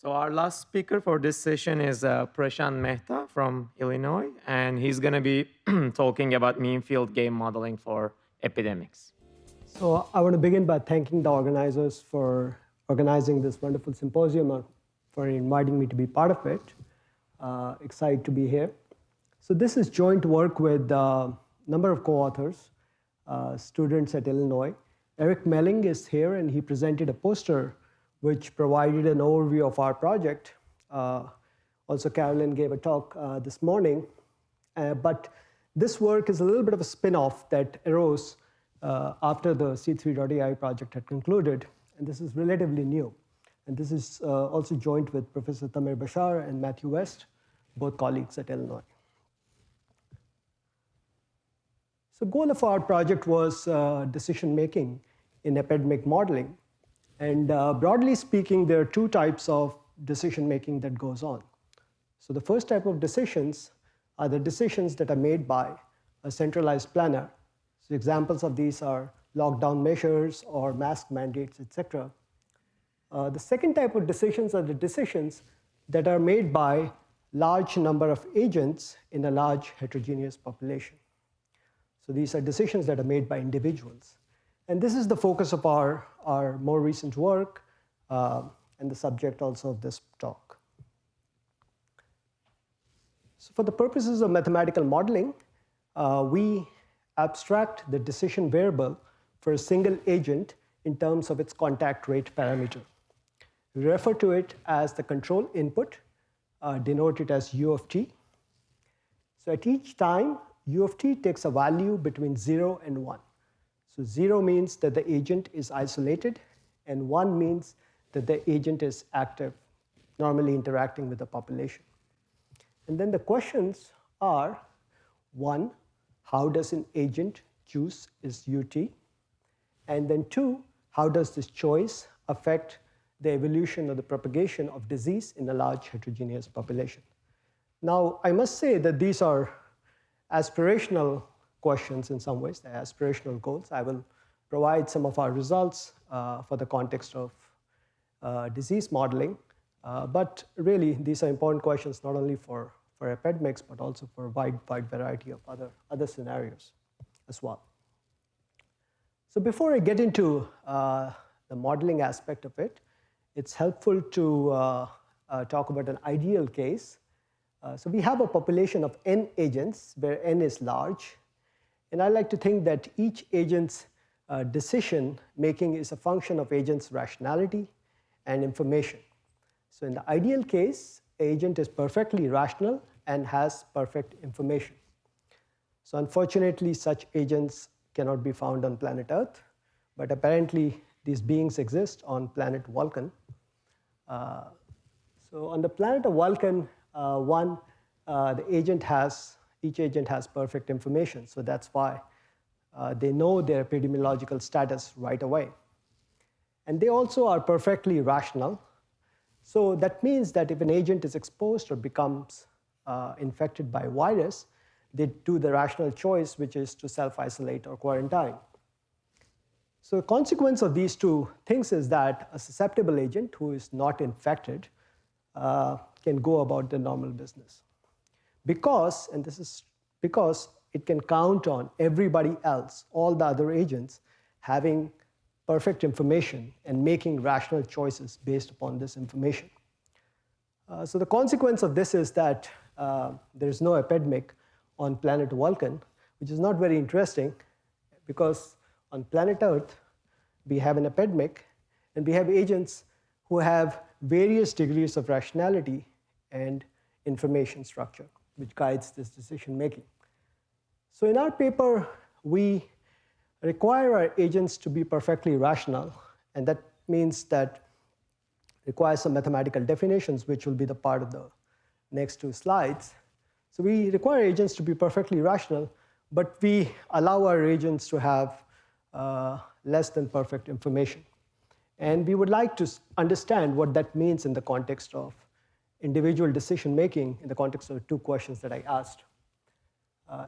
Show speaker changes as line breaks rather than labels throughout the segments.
So our last speaker for this session is Prashant Mehta from Illinois, and he's going to be talking about mean field game modeling for epidemics.
So I want to begin by thanking the organizers for organizing this wonderful symposium and for inviting me to be part of it. Excited to be here. So this is joint work with a number of co-authors, students at Illinois. Eric Melling is here, and he presented a poster which provided an overview of our project. Also, Carolyn gave a talk this morning. But this work is a little bit of a spin-off that arose after the C3.ai project had concluded, and this is relatively new. And this is also joint with Professor Tamer Bashar and Matthew West, both colleagues at Illinois. So the goal of our project was decision-making in epidemic modeling. And broadly speaking, there are two types of decision-making that goes on. So the first type of decisions are the decisions that are made by a centralized planner. So examples of these are lockdown measures or mask mandates, etc. The second type of decisions are the decisions that are made by large number of agents in a large heterogeneous population. So these are decisions that are made by individuals. And this is the focus of our more recent work and the subject also of this talk. So for the purposes of mathematical modeling, we abstract the decision variable for a single agent in terms of its contact rate parameter. We refer to it as the control input, denote it as U of t. So at each time, U of t takes a value between 0 and 1. So 0 means that the agent is isolated, and 1 means that the agent is active, normally interacting with the population. And then the questions are, 1, how does an agent choose its UT? And then 2, how does this choice affect the evolution or the propagation of disease in a large heterogeneous population? Now, I must say that these are aspirational questions in some ways, they're aspirational goals. I will provide some of our results for the context of disease modeling. But really, these are important questions not only for epidemics, but also for a wide variety of other scenarios as well. So before I get into the modeling aspect of it, it's helpful to talk about an ideal case. So we have a population of n agents, where n is large. And I like to think that each agent's decision making is a function of agent's rationality and information. So in the ideal case, an agent is perfectly rational and has perfect information. So unfortunately, such agents cannot be found on planet Earth, but apparently these beings exist on planet Vulcan. So on the planet of Vulcan, each agent has perfect information. So that's why they know their epidemiological status right away. And they also are perfectly rational. So that means that if an agent is exposed or becomes infected by a virus, they do the rational choice, which is to self-isolate or quarantine. So the consequence of these two things is that a susceptible agent who is not infected can go about the normal business. Because it can count on everybody else, all the other agents, having perfect information and making rational choices based upon this information. So the consequence of this is that there is no epidemic on planet Vulcan, which is not very interesting, because on planet Earth, we have an epidemic, and we have agents who have various degrees of rationality and information structure, which guides this decision making. So in our paper, we require our agents to be perfectly rational, and that means that requires some mathematical definitions, which will be the part of the next two slides. So we require agents to be perfectly rational, but we allow our agents to have less than perfect information. And we would like to understand what that means in the context of individual decision making, in the context of the two questions that I asked.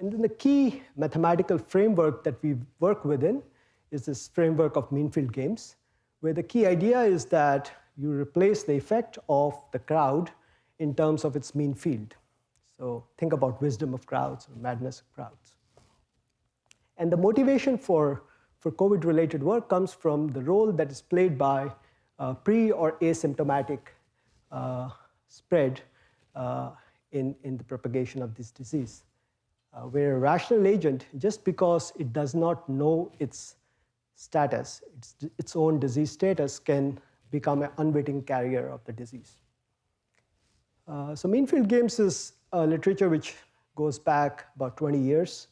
And then the key mathematical framework that we work within is this framework of mean field games, where the key idea is that you replace the effect of the crowd in terms of its mean field. So think about wisdom of crowds or madness of crowds. And the motivation for COVID-related work comes from the role that is played by pre or asymptomatic spread in the propagation of this disease. Where a rational agent, just because it does not know its status, its own disease status, can become an unwitting carrier of the disease. So mean field games is a literature which goes back about 20 years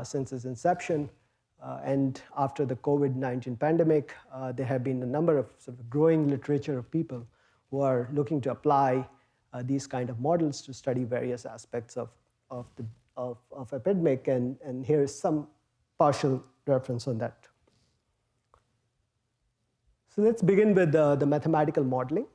since its inception. And after the COVID-19 pandemic, there have been a number of sort of growing literature of people who are looking to apply these kind of models to study various aspects of epidemic, and here is some partial reference on that. So let's begin with the mathematical modeling.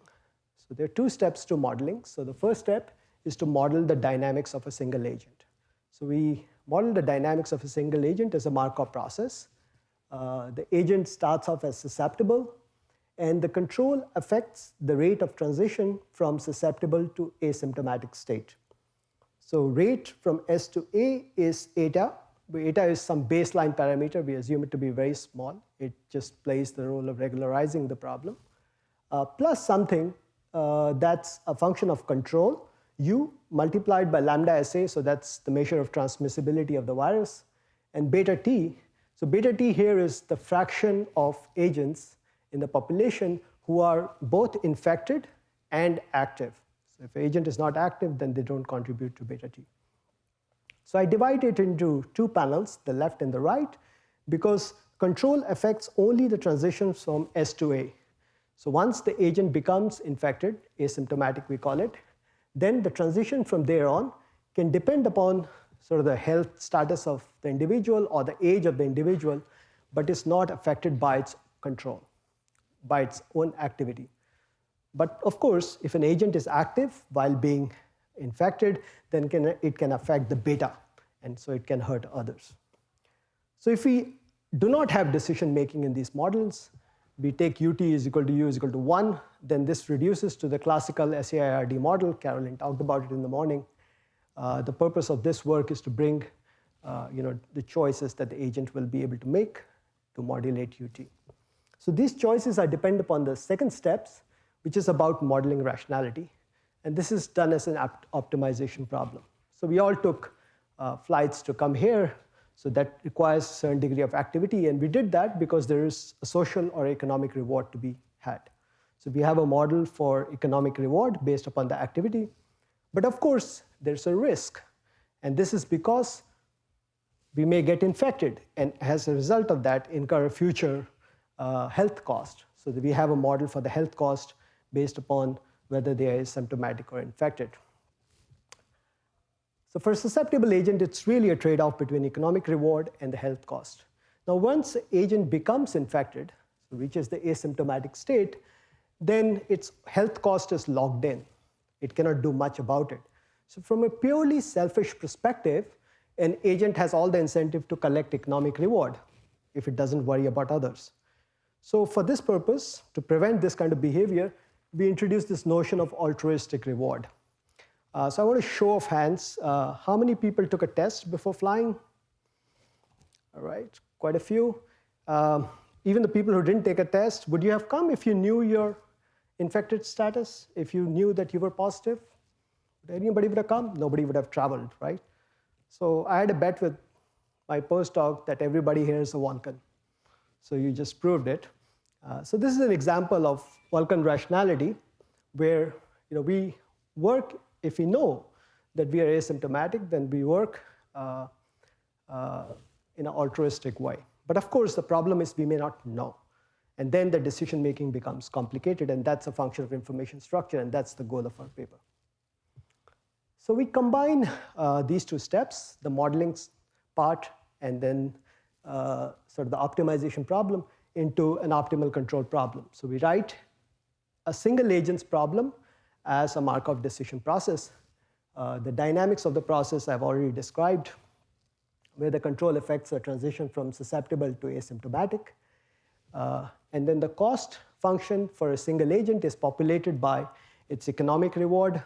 So there are two steps to modeling. So the first step is to model the dynamics of a single agent. So we model the dynamics of a single agent as a Markov process. The agent starts off as susceptible, and the control affects the rate of transition from susceptible to asymptomatic state. So rate from S to A is eta. Eta is some baseline parameter. We assume it to be very small. It just plays the role of regularizing the problem. Plus something that's a function of control, U multiplied by lambda SA, so that's the measure of transmissibility of the virus, and beta T. So beta T here is the fraction of agents in the population who are both infected and active. So if an agent is not active, then they don't contribute to beta T. So I divide it into two panels, the left and the right, because control affects only the transitions from S to A. So once the agent becomes infected, asymptomatic we call it, then the transition from there on can depend upon sort of the health status of the individual or the age of the individual, but is not affected by its control, by its own activity. But of course, if an agent is active while being infected, then it can affect the beta, and so it can hurt others. So if we do not have decision making in these models, we take ut is equal to u is equal to 1, then this reduces to the classical SAIRD model. Carolyn talked about it in the morning. The purpose of this work is to bring the choices that the agent will be able to make to modulate ut. So these choices are dependent upon the second steps, which is about modeling rationality. And this is done as an optimization problem. So we all took flights to come here. So that requires a certain degree of activity. And we did that because there is a social or economic reward to be had. So we have a model for economic reward based upon the activity. But of course, there's a risk. And this is because we may get infected, and as a result of that, incur a future health cost. So that we have a model for the health cost based upon whether they are symptomatic or infected. So for a susceptible agent, it's really a trade-off between economic reward and the health cost. Now, once the agent becomes infected, so reaches the asymptomatic state, then its health cost is locked in. It cannot do much about it. So from a purely selfish perspective, an agent has all the incentive to collect economic reward if it doesn't worry about others. So for this purpose, to prevent this kind of behavior, we introduced this notion of altruistic reward. So I want to show of hands, how many people took a test before flying? All right, quite a few. Even the people who didn't take a test, would you have come if you knew your infected status, if you knew that you were positive? Would anybody would have come? Nobody would have traveled, right? So I had a bet with my postdoc that everybody here is a Vulcan. So you just proved it. So this is an example of Vulcan rationality, where we work. If we know that we are asymptomatic, then we work in an altruistic way. But of course, the problem is we may not know. And then the decision making becomes complicated, and that's a function of information structure, and that's the goal of our paper. So we combine these two steps, the modeling part and then sort of the optimization problem, into an optimal control problem. So we write a single agent's problem as a Markov decision process. The dynamics of the process I've already described, where the control affects a transition from susceptible to asymptomatic. And then the cost function for a single agent is populated by its economic reward,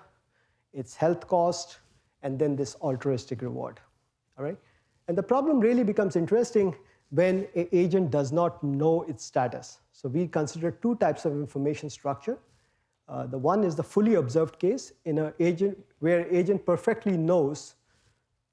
its health cost, and then this altruistic reward. All right? And the problem really becomes interesting when an agent does not know its status. So we consider two types of information structure. The one is the fully observed case in an agent where agent perfectly knows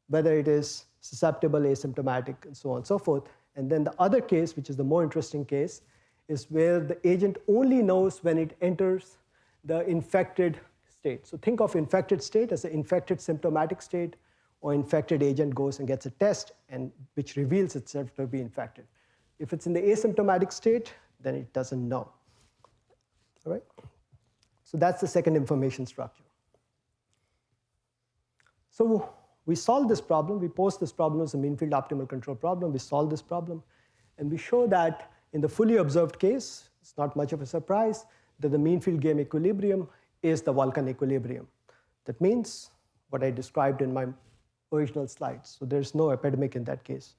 whether it is susceptible, asymptomatic, and so on and so forth. And then the other case, which is the more interesting case, is where the agent only knows when it enters the infected state. So think of infected state as an infected symptomatic state, or infected agent goes and gets a test and which reveals itself to be infected. If it's in the asymptomatic state, then it doesn't know. All right? So that's the second information structure. So we solve this problem. We pose this problem as a mean field optimal control problem. We solve this problem. And we show that in the fully observed case, it's not much of a surprise that the mean field game equilibrium is the Vulcan equilibrium. That means what I described in my original slides. So there's no epidemic in that case.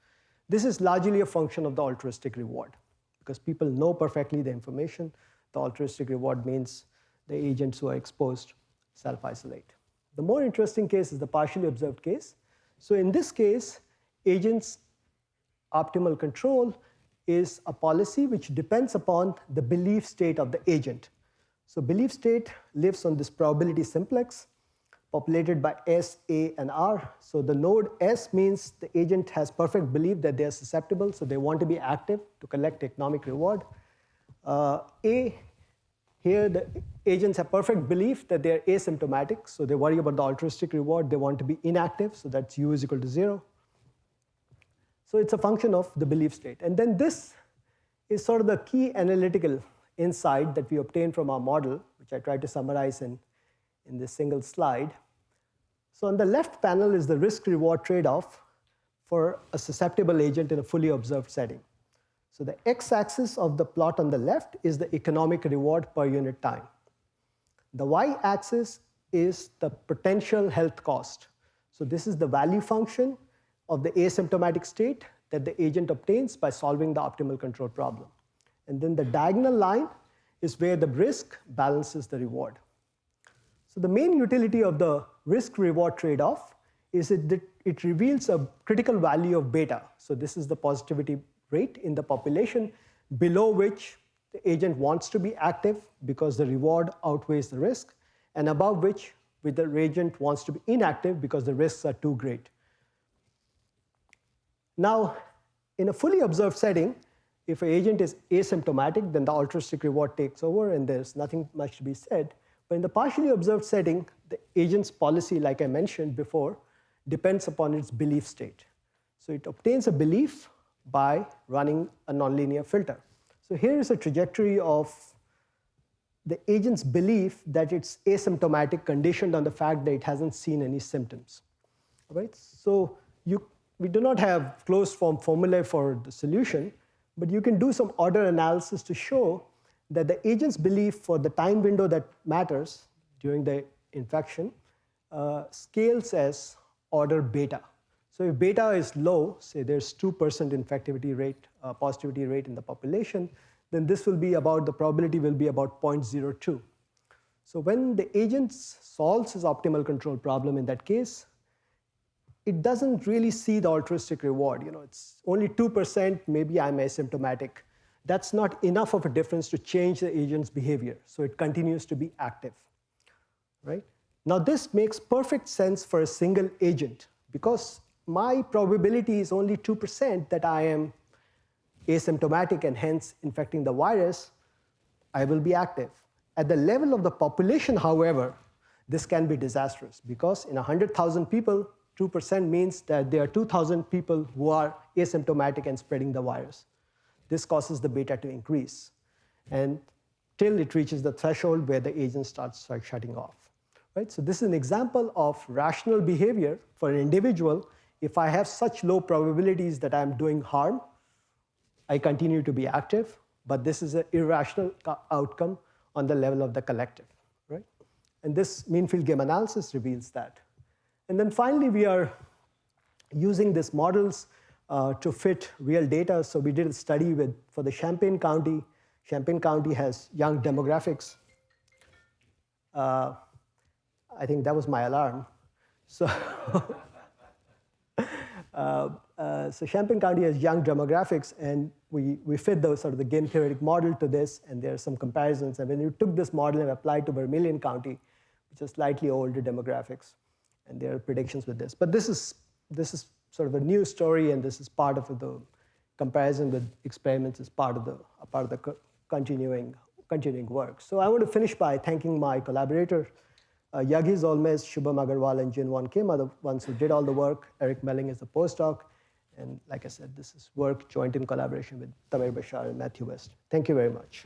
This is largely a function of the altruistic reward. Because people know perfectly the information, the altruistic reward means the agents who are exposed self-isolate. The more interesting case is the partially observed case. So in this case, agents' optimal control is a policy which depends upon the belief state of the agent. So belief state lives on this probability simplex populated by S, A, and R. So the node S means the agent has perfect belief that they are susceptible, so they want to be active to collect economic reward. A, here the agents have perfect belief that they are asymptomatic, so they worry about the altruistic reward. They want to be inactive, so that's U is equal to 0. So it's a function of the belief state. And then this is sort of the key analytical insight that we obtain from our model, which I tried to summarize in this single slide. So on the left panel is the risk-reward trade-off for a susceptible agent in a fully observed setting. So the x-axis of the plot on the left is the economic reward per unit time. The y-axis is the potential health cost. So this is the value function of the asymptomatic state that the agent obtains by solving the optimal control problem. And then the diagonal line is where the risk balances the reward. So the main utility of the risk-reward trade-off is that it reveals a critical value of beta. So this is the positivity rate in the population below which the agent wants to be active because the reward outweighs the risk, and above which the agent wants to be inactive because the risks are too great. Now, in a fully observed setting, if an agent is asymptomatic, then the altruistic reward takes over and there's nothing much to be said. But in the partially observed setting, the agent's policy, like I mentioned before, depends upon its belief state. So it obtains a belief by running a nonlinear filter. So here is a trajectory of the agent's belief that it's asymptomatic conditioned on the fact that it hasn't seen any symptoms. All right? So we do not have closed form formulae for the solution, but you can do some order analysis to show that the agent's belief for the time window that matters during the infection scales as order beta. So if beta is low, say there's 2% infectivity rate, positivity rate in the population, then this will be about, the probability will be about 0.02. So when the agent solves his optimal control problem in that case, it doesn't really see the altruistic reward. You know, it's only 2%, maybe I'm asymptomatic. That's not enough of a difference to change the agent's behavior. So it continues to be active, right? Now this makes perfect sense for a single agent because my probability is only 2% that I am asymptomatic and hence infecting the virus. I will be active. At the level of the population, however, this can be disastrous because in 100,000 people, 2% means that there are 2,000 people who are asymptomatic and spreading the virus. This causes the beta to increase and till it reaches the threshold where the agent starts shutting off. Right? So this is an example of rational behavior for an individual. If I have such low probabilities that I'm doing harm, I continue to be active, but this is an irrational outcome on the level of the collective. Right? And this mean field game analysis reveals that. And then finally, we are using these models to fit real data. So we did a study for the Champaign County Champaign County has young demographics. I think that was my alarm. So, so Champaign County has young demographics, and we fit the sort of the game theoretic model to this, and there are some comparisons. And when you took this model and applied to Vermilion County, which is slightly older demographics, and there are predictions with this. But this is sort of a new story, and this is part of the comparison with experiments is part of the continuing work. So I want to finish by thanking my collaborators. Yagi Zolmez, Shubham Agarwal, and Jinwon Kim are the ones who did all the work. Eric Melling is the postdoc. And like I said, this is work joint in collaboration with Tamer Bashar and Matthew West. Thank you very much.